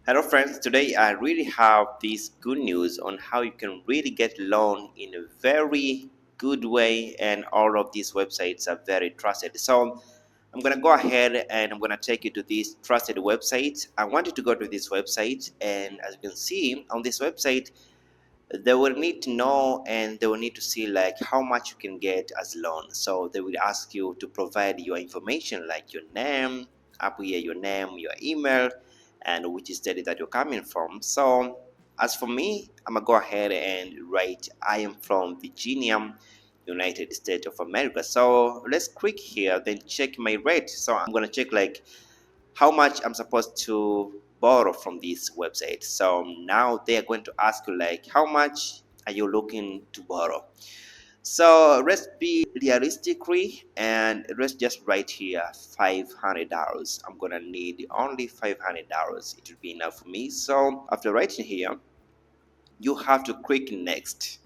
Hello friends, today I really have this good news on how you can really get loan in a very good way, and all of these websites are very trusted. So I'm gonna go ahead and I'm gonna take you to this trusted website. I want you to go to this website, and as you can see on this website, they will need to know and they will need to see like how much you can get as loan. So they will ask you to provide your information like your name, up here your name, your email, and which state that you're coming from. So as for me, I'm gonna go ahead and write I am from Virginia, United States of America. So let's click here, then check my rate. So I'm gonna check like how much I'm supposed to borrow from this website. So now they are going to ask you like how much are you looking to borrow. So let's be realistically, and let's just write here $500. I'm gonna need only $500. It will be enough for me. So after writing here, you have to click next.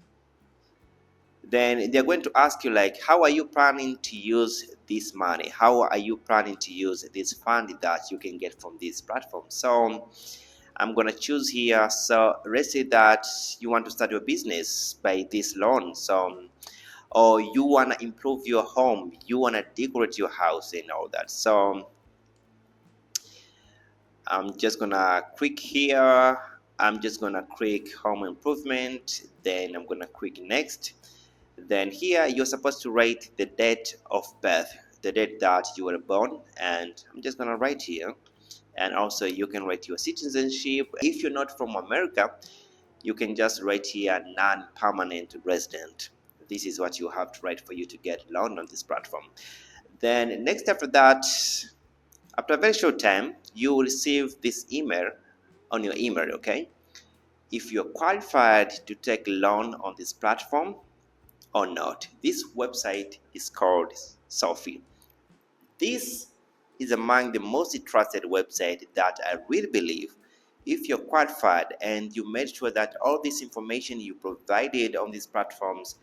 Then they're going to ask you like how are you planning to use this money, how are you planning to use this fund that you can get from this platform. So I'm going to choose here. So let's say that you want to start your business by this loan. So or you want to improve your home, you want to decorate your house and all that. So I'm just gonna click here. I'm just gonna click home improvement, then I'm gonna click next. Then here you're supposed to write the date of birth, the date that you were born, and I'm just gonna write here. And also you can write your citizenship. If you're not from America, you can just write here non-permanent resident. This is what you have to write for you to get loan on this platform. Then next after that, after a very short time, you will receive this email on your email, okay? If you're qualified to take loan on this platform or not. This website is called Sophie. This is among the most trusted website that I really believe if you're qualified and you made sure that all this information you provided on these platforms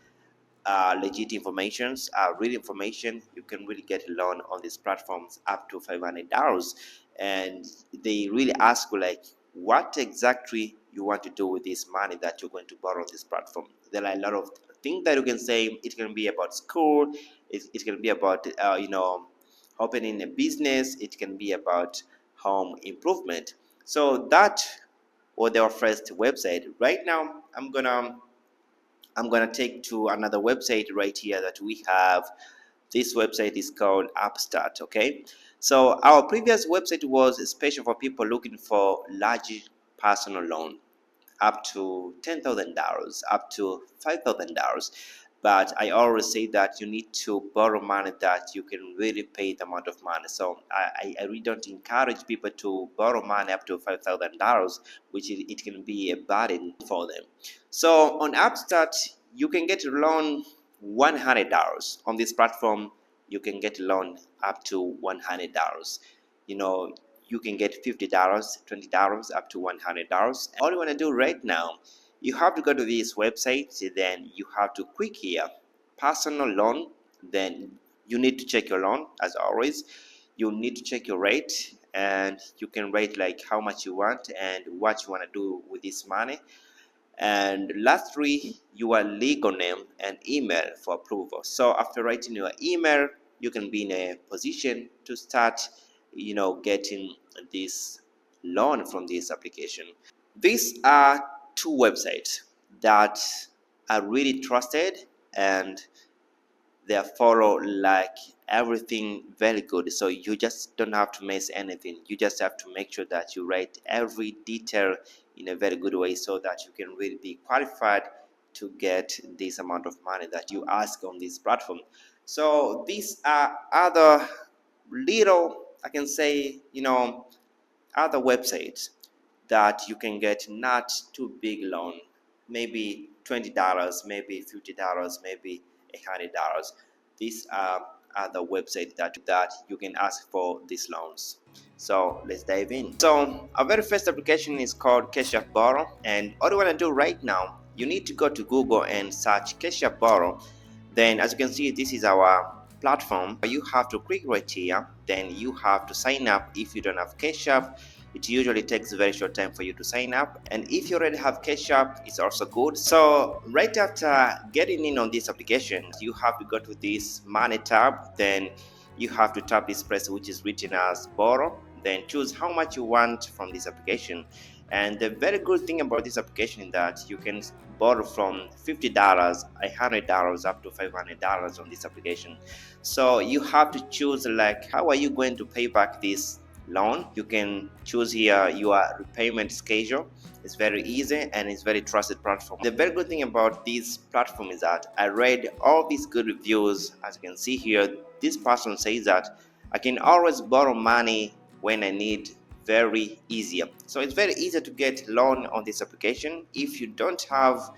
legit informations, real information, you can really get a loan on these platforms up to $500. And they really ask you like what exactly you want to do with this money that you're going to borrow on this platform. There are a lot of things that you can say. It can be about school, it can be about opening a business, it can be about home improvement. So that was their first website. Right now I'm gonna take to another website right here that we have. This website is called Upstart. Okay, so our previous website was special for people looking for large personal loan up to $10,000, up to $5,000. But I always say that you need to borrow money that you can really pay the amount of money. So I really don't encourage people to borrow money up to $5,000, which it can be a burden for them. So on Upstart, you can get a loan $100 on this platform. You can get a loan up to $100. You know, you can get $50, $20, up to $100. All you want to do right now, you have to go to this website, then you have to click here, personal loan. Then you need to check your loan as always. You need to check your rate, and you can rate like how much you want and what you want to do with this money. And lastly, your legal name and email for approval. So after writing your email, you can be in a position to start getting this loan from this application. These are two websites that are really trusted, and they follow like everything very good. So you just don't have to miss anything. You just have to make sure that you write every detail in a very good way so that you can really be qualified to get this amount of money that you ask on this platform. So these are other little, I can say, other websites that you can get not too big loan, maybe $20, maybe $50, maybe $100. These are other websites that you can ask for these loans. So let's dive in. So our very first application is called Cash App Borrow, and all you want to do right now, you need to go to Google and search Cash App Borrow. Then as you can see, this is our platform. You have to click right here, then you have to sign up. If you don't have Cash App, It usually takes a very short time for you to sign up, and if you already have cash app, it's also good. So right after getting in on this application, you have to go to this money tab. Then you have to tap this place which is written as borrow, then choose how much you want from this application. And the very good thing about this application is that you can borrow from $50, $100, up to $500 on this application. So you have to choose like how are you going to pay back this loan. You can choose here your repayment schedule. It's very easy and it's very trusted platform. The very good thing about this platform is that I read all these good reviews. As you can see here, this person says that I can always borrow money when I need, very easier. So it's very easy to get loan on this application. If you don't have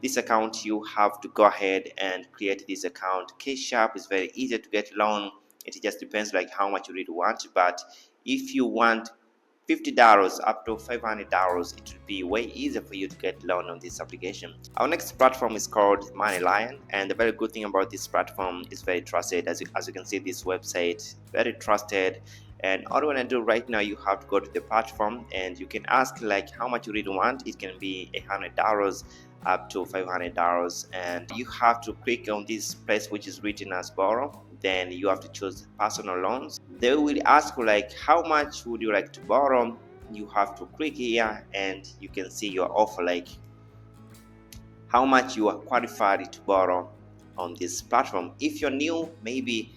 this account, you have to go ahead and create this account. Cash App is very easy to get loan. It just depends like how much you really want, but if you want $50 up to $500, it will be way easier for you to get loan on this application. Our next platform is called MoneyLion, and the very good thing about this platform is very trusted. As you can see, this website very trusted. And all you want to do right now, you have to go to the platform and you can ask like how much you really want. It can be $100 up to $500, and you have to click on this place which is written as borrow. Then you have to choose personal loans. They will ask you like how much would you like to borrow. You have to click here and you can see your offer, like how much you are qualified to borrow on this platform. If you're new, maybe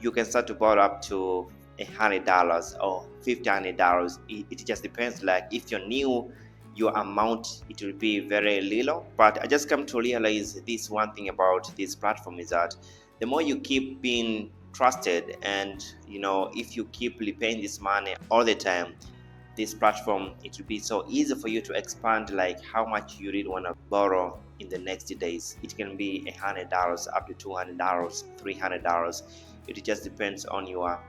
you can start to borrow up to $100 or $1,500. It just depends. Like if you're new, your amount it will be very little. But I just come to realize this one thing about this platform is that the more you keep being trusted, and if you keep repaying this money all the time, this platform it will be so easy for you to expand like how much you really want to borrow in the next days. It can be $100 up to $200, $300. It just depends on your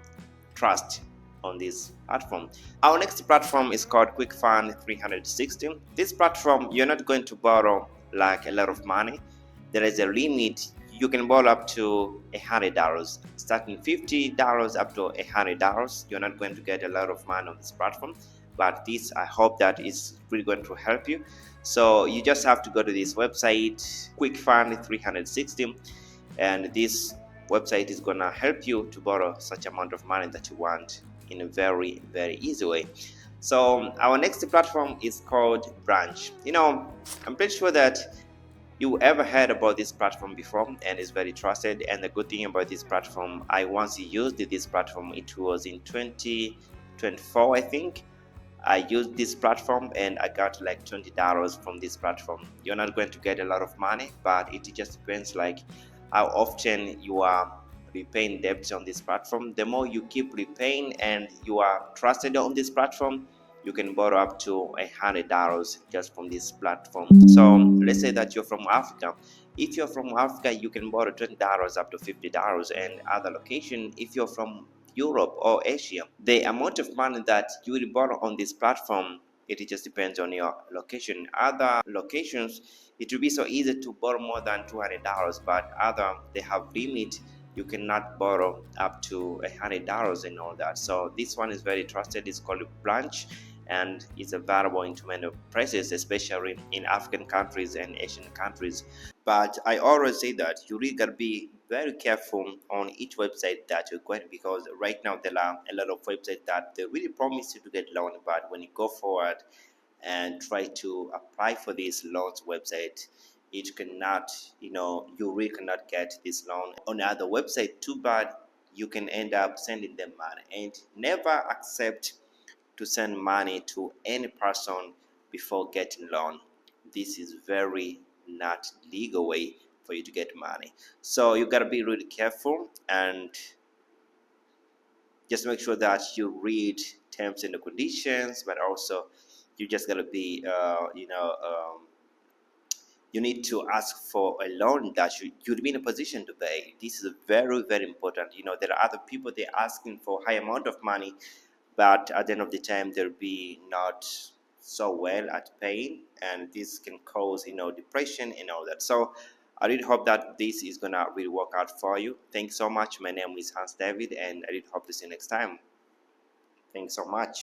trust on this platform. Our next platform is called QuickFund 360. This platform, you're not going to borrow like a lot of money. There is a limit. You can borrow up to $100, starting $50 up to $100. You're not going to get a lot of money on this platform, but this I hope that is really going to help you. So you just have to go to this website, QuickFund 360, and this website is gonna help you to borrow such amount of money that you want in a very, very easy way. So our next platform is called Branch. I'm pretty sure that you ever heard about this platform before, and it's very trusted. And the good thing about this platform, I once used this platform. It was in 2024, I think. I used this platform and I got like $20 from this platform. You're not going to get a lot of money, but it just depends like how often you are repaying debts on this platform. The more you keep repaying and you are trusted on this platform, you can borrow up to $100 just from this platform. So let's say that you're from Africa. If you're from Africa, you can borrow $20 up to $50. And other location, if you're from Europe or Asia, the amount of money that you will borrow on this platform, it just depends on your location. Other locations, it will be so easy to borrow more than $200, but other they have limit. You cannot borrow up to $100 and all that. So this one is very trusted. It's called Branch, and it's available in too many places, especially in African countries and Asian countries. But I always say that you really gotta be very careful on each website that you're going, because right now there are a lot of websites that they really promise you to get loan, but when you go forward and try to apply for this loans website, it cannot, you really cannot get this loan on other website. Too bad, you can end up sending them money. And never accept to send money to any person before getting loan. This is very not legal way for you to get money. So you got to be really careful and just make sure that you read terms and the conditions, but also you just got to be you need to ask for a loan that you'd be in a position to pay. This is very, very important. There are other people, they're asking for high amount of money, but at the end of the time they'll be not so well at paying, and this can cause depression and all that. So I really hope that this is gonna really work out for you. Thanks so much. My name is Hans David, and I really hope to see you next time. Thanks so much.